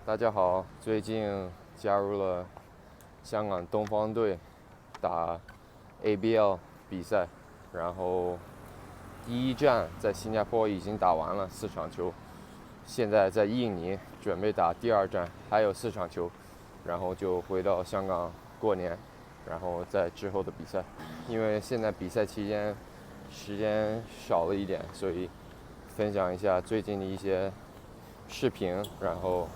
大家好，最近加入了香港东方队打 ABL 比赛，然后第一站在新加坡已经打完了4场球，现在在印尼准备打第2站，还有4场球，然后就回到香港过年，然后在之后的比赛。因为现在比赛期间时间少了一点，所以分享一下最近的一些视频，然后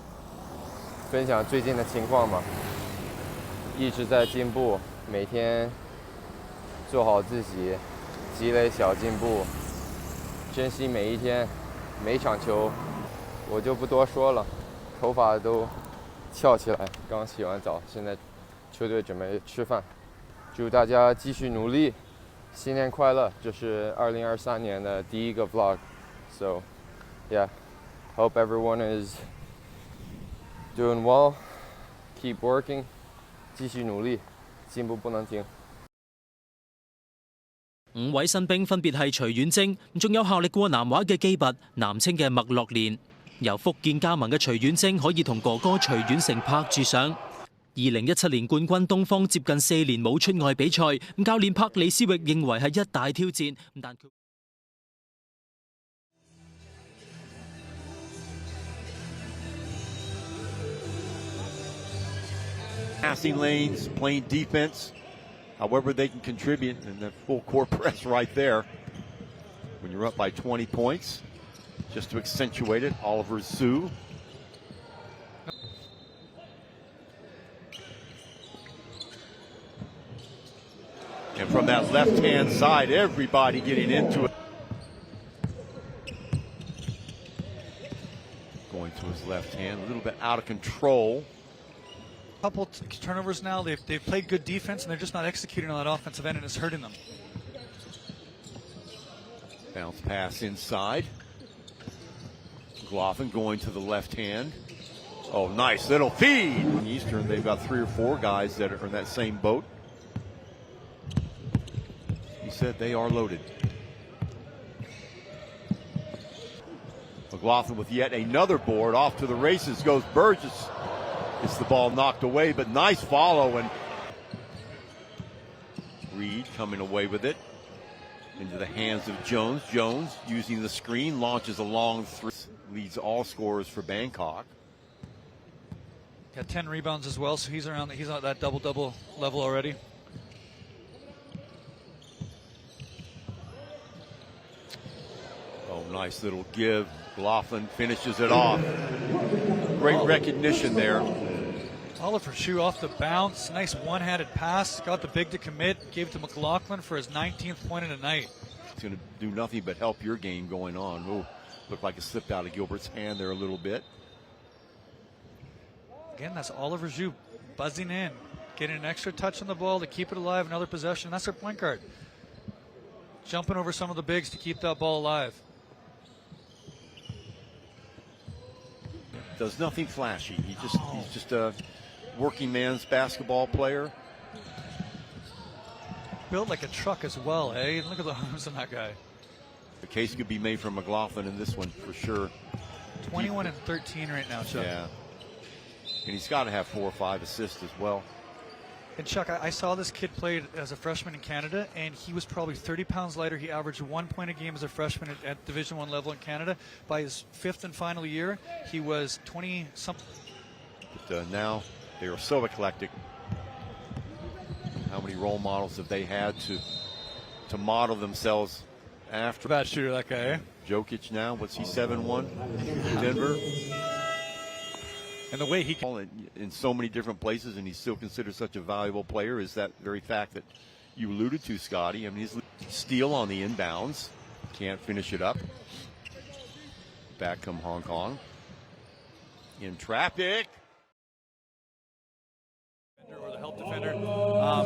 分享最近的情况嘛，一直在进步，每天做好自己，积累小进步，珍惜每一天，每场球。我就不多说了，头发都翘起来，刚洗完澡，现在球队准备吃饭。祝大家继续努力，新年快乐！这是2023年的第一个 vlog， so yeah, hope everyone is doing well, keep working， 繼續努力，進步不能停。5位新兵分別係徐遠征，仲有效力過南華嘅基拔、南青嘅麥樂連。由福建加盟嘅徐遠征可以同哥哥徐遠成拍住上。2017年冠軍東方接近4年冇出外比賽，教練柏里斯域認為係一大挑戰，但佢 passing lanes, playing defense, however they can contribute, and that full court press right there. When you're up by 20 points, just to accentuate it, Oliver Zhu. And from that left-hand side, everybody getting into it. Going to his left hand, a little bit out of control. Couple turnovers now. They've played good defense, and they're just not executing on that offensive end, and it's hurting them. Bounce pass inside. McLaughlin going to the left hand. Oh, nice little feed. Eastern, they've got 3 or 4 guys that are in that same boat. He said they are loaded. McLaughlin with yet another board. Off to the races goes Burgess. Gets the ball knocked away, but nice follow, and Reed coming away with it into the hands of Jones. Jones using the screen, launches a long 3, leads all scorers for Bangkok. Got 10 rebounds as well, so he's on that double-double level already. Oh, nice little give. McLaughlin finishes it off. Great recognition there. Oliver Zhu off the bounce. Nice one-handed pass. Got the big to commit. Gave it to McLaughlin for his 19th point of the night. It's going to do nothing but help your game going on. Oh, looked like it slipped out of Gilbert's hand there a little bit. Again, that's Oliver Zhu buzzing in. Getting an extra touch on the ball to keep it alive. Another possession. That's their point guard. Jumping over some of the bigs to keep that ball alive. Does nothing flashy. He's just a working man's basketball player. Built like a truck as well, eh? Look at the arms on that guy. The case could be made for McLaughlin in this one for sure. 21 and 13 right now, Chuck. Yeah. And he's got to have 4 or 5 assists as well. And Chuck, I saw this kid played as a freshman in Canada, and he was probably 30 pounds lighter. He averaged 1 point a game as a freshman at Division I level in Canada. By his 5th and final year, he was 20-something. But now they are so eclectic. How many role models have they had to model themselves after? Bad shooter, that guy, eh? Jokic now, what's he, 7-1? Denver. And the way he can in so many different places, and he's still considered such a valuable player, is that very fact that you alluded to, Scotty. I mean, his steal on the inbounds, can't finish it up. Back come Hong Kong. In traffic. Or the help defender.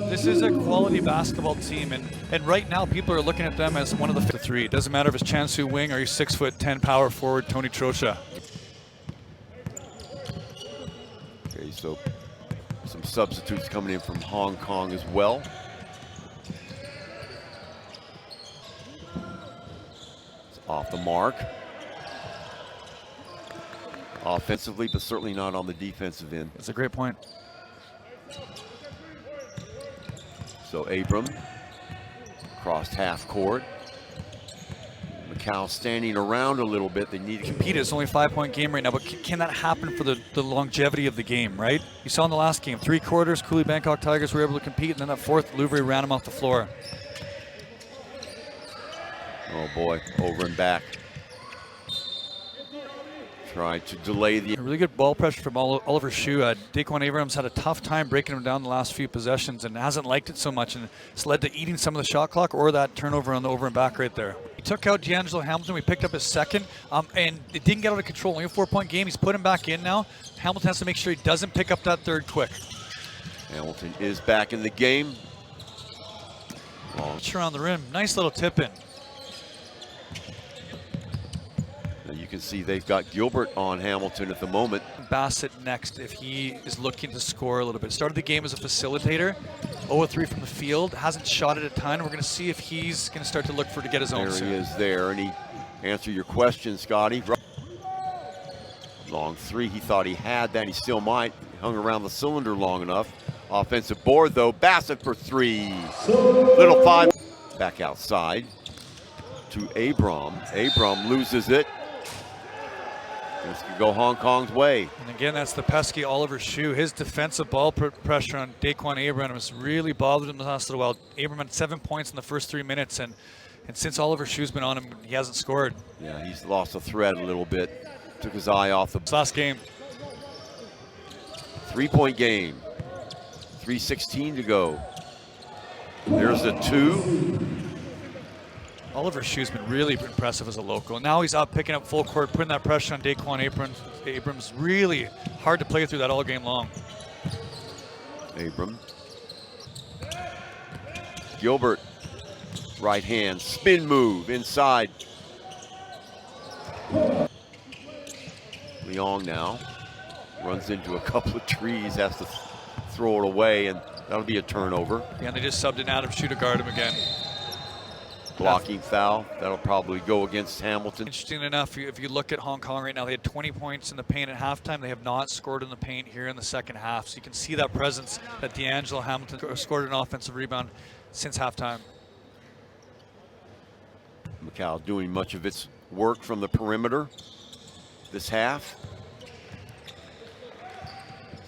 This is a quality basketball team, and right now people are looking at them as one of the 3. It doesn't matter if it's Chansu Wing or he's 6'10" power forward Tony Trosha. Okay, so some substitutes coming in from Hong Kong as well. It's off the mark. offensively, but certainly not on the defensive end. That's a great point. So Abram crossed half court. Macau standing around a little bit. They need to compete. It's only a 5-point game right now, but can that happen for the longevity of the game, right? You saw in the last game, 3 quarters, Cooley Bangkok Tigers were able to compete, and then that fourth, Louvre ran them off the floor. Oh boy, over and back. Tried to delay the... A really good ball pressure from Oliver Shue. Daquan Abrams had a tough time breaking him down the last few possessions and hasn't liked it so much, and it's led to eating some of the shot clock or that turnover on the over and back right there. He took out D'Angelo Hamilton. We picked up his second, and it didn't get out of control. Only a 4-point game. He's put him back in now. Hamilton has to make sure he doesn't pick up that third quick. Hamilton is back in the game. Long around the rim. Nice little tip in. You can see they've got Gilbert on Hamilton at the moment. Bassett next if he is looking to score a little bit. Started the game as a facilitator. 0-3 from the field. Hasn't shot it a ton. We're going to see if he's going to start to look to get his own. There he is there, and he answered your question, Scotty. Long three, he thought he had that. He still might. He hung around the cylinder long enough. Offensive board, though. Bassett for 3. Little 5. Back outside to Abram. Abram loses it. This could go Hong Kong's way. And again, that's the pesky Oliver Shue. His defensive ball pressure on Daquan Abrams really bothered him the last little while. Abram had 7 points in the first 3 minutes, and since Oliver Shue's been on him, he hasn't scored. Yeah, he's lost a thread a little bit. Took his eye off the last game. 3-point game. 3:16 to go. There's a 2. Oliver Shue's been really impressive as a local. Now he's up picking up full court, putting that pressure on Daquan Abrams. Really hard to play through that all game long. Abram. Gilbert, right hand, spin move inside. Leong now runs into a couple of trees, has to throw it away, and that'll be a turnover. Yeah, and they just subbed in Adam Shue to guard him again. Blocking foul. That'll probably go against Hamilton. Interesting enough, if you look at Hong Kong right now, they had 20 points in the paint at halftime. They have not scored in the paint here in the second half. So you can see that presence that D'Angelo Hamilton scored an offensive rebound since halftime. Macau doing much of its work from the perimeter this half.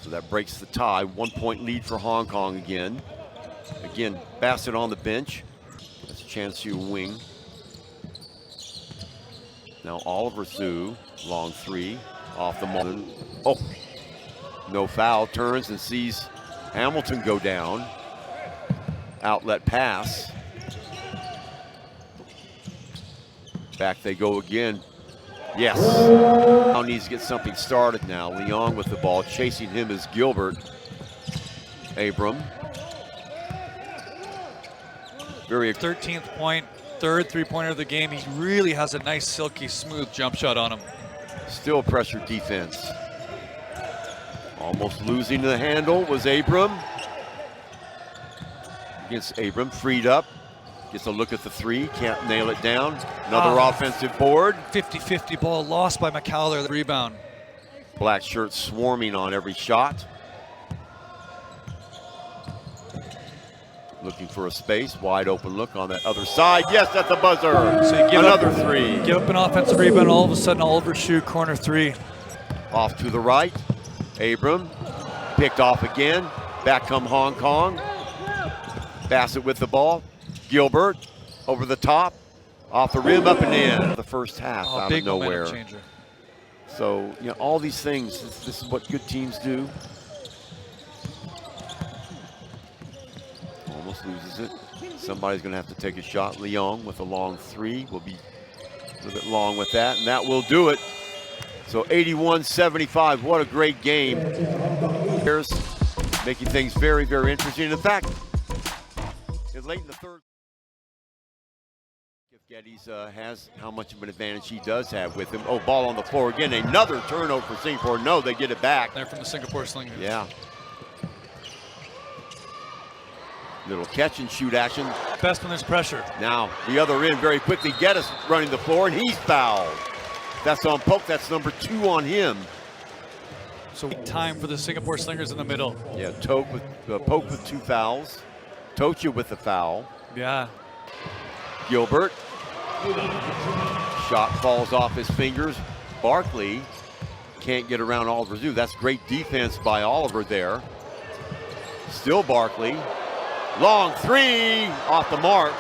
So that breaks the tie. 1-point lead for Hong Kong again. Again, Bassett on the bench. That's a chance to wing. Now Oliver Sue, long 3, off the moment. Oh, no foul, turns and sees Hamilton go down. Outlet pass. Back they go again. Yes. Now needs to get something started now. Leong with the ball. Chasing him is Gilbert. Abram. Very 13th point, third three-pointer of the game. He really has a nice, silky, smooth jump shot on him. Still pressure defense. Almost losing the handle was Abram. Against Abram, freed up. Gets a look at the 3, can't nail it down. Another offensive board. 50-50 ball lost by McCallum, the rebound. Black shirt swarming on every shot. Looking for a space, wide open look on that other side. Yes, at the buzzer. So you give another up, 3. Give up an offensive rebound, all of a sudden Oliver Shue, corner 3. Off to the right. Abram picked off again. Back come Hong Kong. Bassett with the ball. Gilbert over the top, off the rim, up and in. The first half out of nowhere. Changer. So, you know, all these things, this is what good teams do. Almost loses it. Somebody's going to have to take a shot. Leong with a long 3 will be a little bit long with that, and that will do it. So 81-75, what a great game. Here's making things very, very interesting. In fact, late in the third, if Geddes has how much of an advantage he does have with him. Oh, ball on the floor again. Another turnover for Singapore. No, they get it back. They're from the Singapore Slingers. Yeah. Little catch and shoot action. Best when there's pressure. Now the other end very quickly. Geddes running the floor and he's fouled. That's on Polk. That's number 2 on him. So time for the Singapore Slingers in the middle. Yeah, Poke with 2 fouls. Tocha with the foul. Yeah. Gilbert. Shot falls off his fingers. Barkley can't get around Oliver Zhu. That's great defense by Oliver there. Still Barkley. Long 3 off the mark.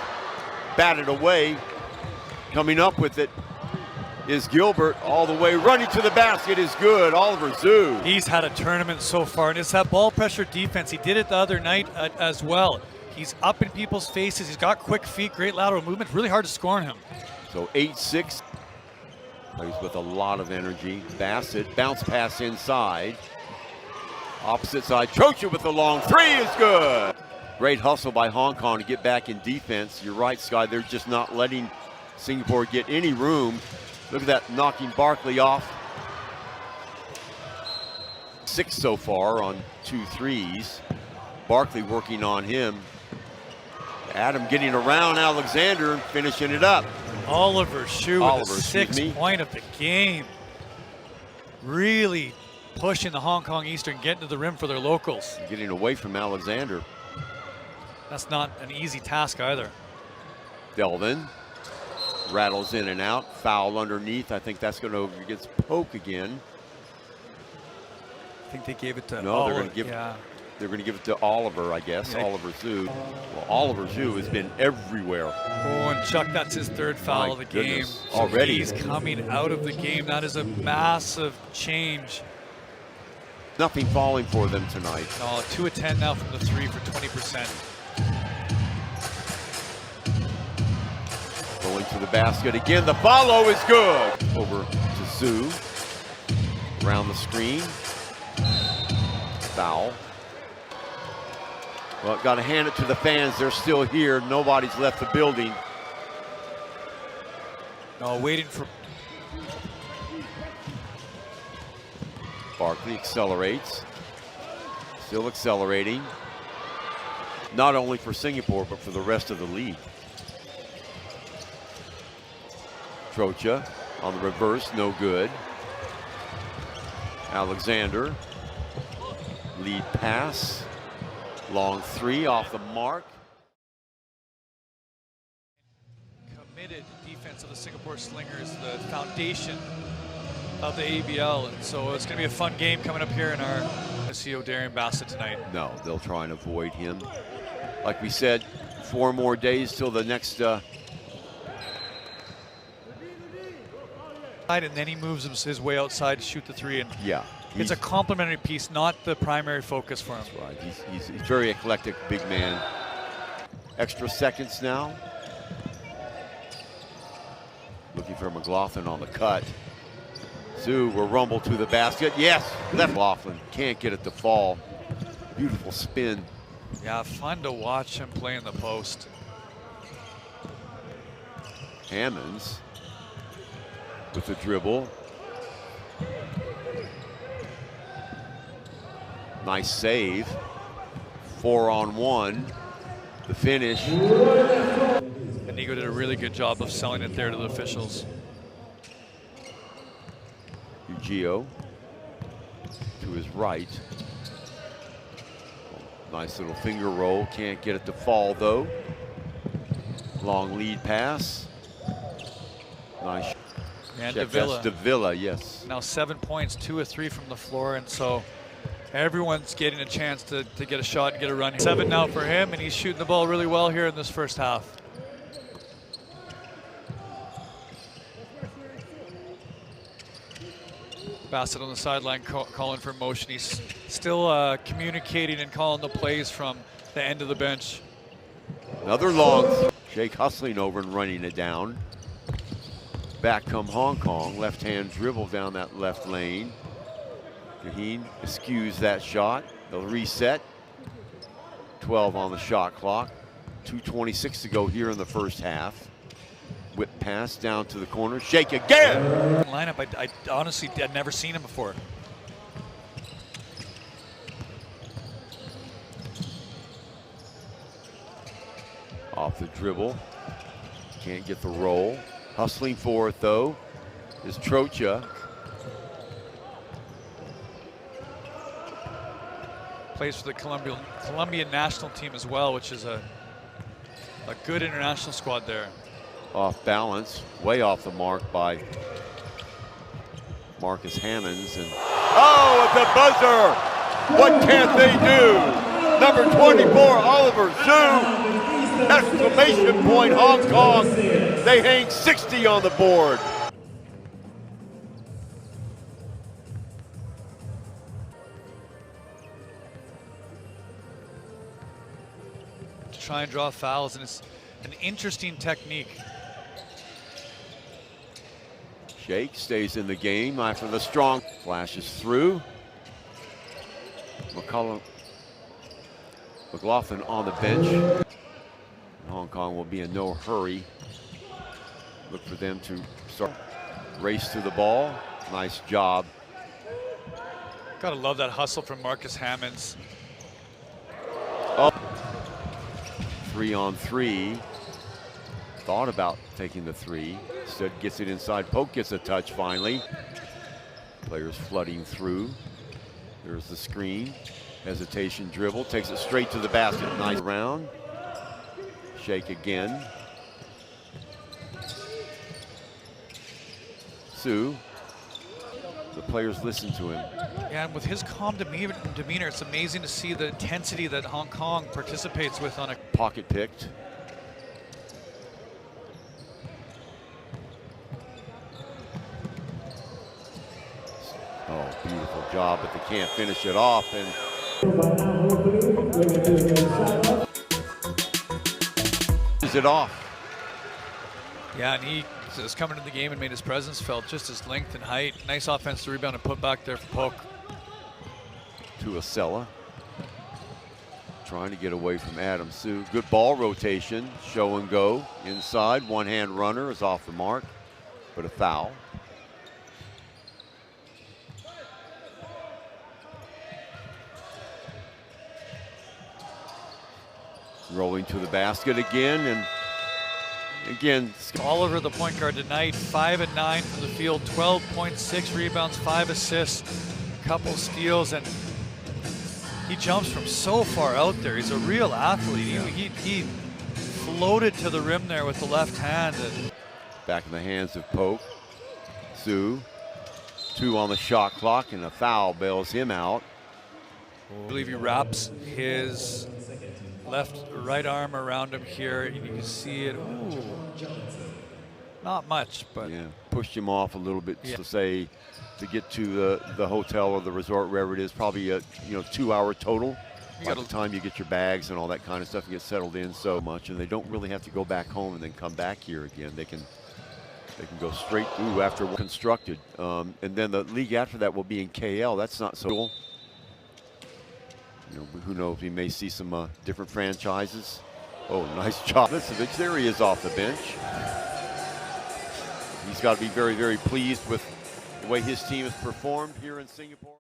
Batted away. Coming up with it is Gilbert all the way. Running to the basket is good. Oliver Zhu. He's had a tournament so far, and it's that ball pressure defense. He did it the other night as well. He's up in people's faces. He's got quick feet, great lateral movement. Really hard to score on him. So 8-6. Plays with a lot of energy. Bassett, bounce pass inside. Opposite side, Trocha with the long 3 is good. Great hustle by Hong Kong to get back in defense. You're right, Sky, they're just not letting Singapore get any room. Look at that, knocking Barkley off. 6 so far on 2 threes. Barkley working on him. Adam getting around Alexander and finishing it up. Oliver Zhu with the 6th point of the game. Really pushing the Hong Kong Eastern, getting to the rim for their locals. Getting away from Alexander. That's not an easy task either. Delvin rattles in and out. Foul underneath. I think that's going to over against Poke again. I think they gave it to No, Oliver. they're going to give They're going to give it to Oliver, I guess. Yeah. Oliver Zhu. Well, Oliver Zhu has been everywhere. Oh, and Chuck, that's his 3rd foul of the game. Already. So he's coming out of the game. That is a massive change. Nothing falling for them tonight. No, 2 of 10 now from the 3 for 20%. Going to the basket again. The follow is good. Over to Zhu. Around the screen. Foul. Well, got to hand it to the fans. They're still here. Nobody's left the building. No, waiting for... Barkley accelerates. Still accelerating. Not only for Singapore, but for the rest of the league. Trocha on the reverse, no good. Alexander. Lead pass. Long 3 off the mark. Committed defense of the Singapore Slingers, the foundation of the ABL, and so it's going to be a fun game coming up here in our SEO Darian Bassett tonight. No, they'll try and avoid him. Like we said, 4 more days till the next. And then he moves his way outside to shoot the 3. And yeah. It's a complementary piece, not the primary focus for him. That's right. He's very eclectic, big man. Extra seconds now. Looking for McLaughlin on the cut. Zhu will rumble to the basket. Yes, left. McLaughlin can't get it to fall. Beautiful spin. Yeah, fun to watch him play in the post. Hammonds with the dribble. Nice save. 4-on-1. The finish. And Nico did a really good job of selling it there to the officials. Ugio to his right. Nice little finger roll. Can't get it to fall though. Long lead pass. Nice. And Check. That's Davila, yes. Now 7 points, 2 of 3 from the floor, and so everyone's getting a chance to get a shot and get a run. 7 now for him, and he's shooting the ball really well here in this first half. Bassett on the sideline calling for motion. He's still communicating and calling the plays from the end of the bench. Another long. Jake hustling over and running it down. Back come Hong Kong. Left hand dribble down that left lane. Kaheen eschews that shot. They'll reset. 12 on the shot clock. 2:26 to go here in the first half. Whip pass down to the corner. Shake again. Lineup, I honestly had never seen him before. Off the dribble. Can't get the roll. Hustling for it though is Trocha. plays for the Colombian national team as well, which is a good international squad there. Off balance, way off the mark by Marcus Hammonds. And oh, at the buzzer! What can't they do? Number 24, Oliver Zhu. Exclamation point, Hong Kong. They hang 60 on the board. To try and draw fouls, and it's an interesting technique. Shake stays in the game after the strong flashes through. McLaughlin on the bench. Hong Kong will be in no hurry. Look for them to start race to the ball. Nice job. Gotta love that hustle from Marcus Hammonds. Oh. 3-on-3. Thought about taking the three. Instead gets it inside. Poke gets a touch finally. Players flooding through. There's the screen. Hesitation dribble. Takes it straight to the basket. Nice round. Shake again. Sue. The players listen to him. Yeah, and with his calm demeanor, it's amazing to see the intensity that Hong Kong participates with on a pocket picked. Oh, beautiful job, but they can't finish it off. And is it off? Yeah, and he is coming to the game and made his presence felt, just his length and height. Nice offensive rebound and put back there for Poke. To Acela. Trying to get away from Adam Sue. Good ball rotation, show and go. Inside, one-hand runner is off the mark, but a foul. Rolling to the basket again, and again, Oliver, the point guard tonight, 5 and 9 from the field, 12.6 rebounds, 5 assists, a couple steals, and he jumps from so far out there. He's a real athlete. He floated to the rim there with the left hand. And back in the hands of Pope. Sue, 2 on the shot clock, and a foul bails him out. I believe he wraps his right arm around him here. You can see it. Ooh, not much, but yeah, pushed him off a little bit. To say, to get to the hotel or the resort, wherever it is, probably a 2-hour total. By the time you get your bags and all that kind of stuff and get settled in so much, and they don't really have to go back home and then come back here again. They can go straight through after constructed, and then the league after that will be in KL. That's not so cool. Who knows? We may see some different franchises. Oh, nice job. There he is off the bench. He's got to be very, very pleased with the way his team has performed here in Singapore.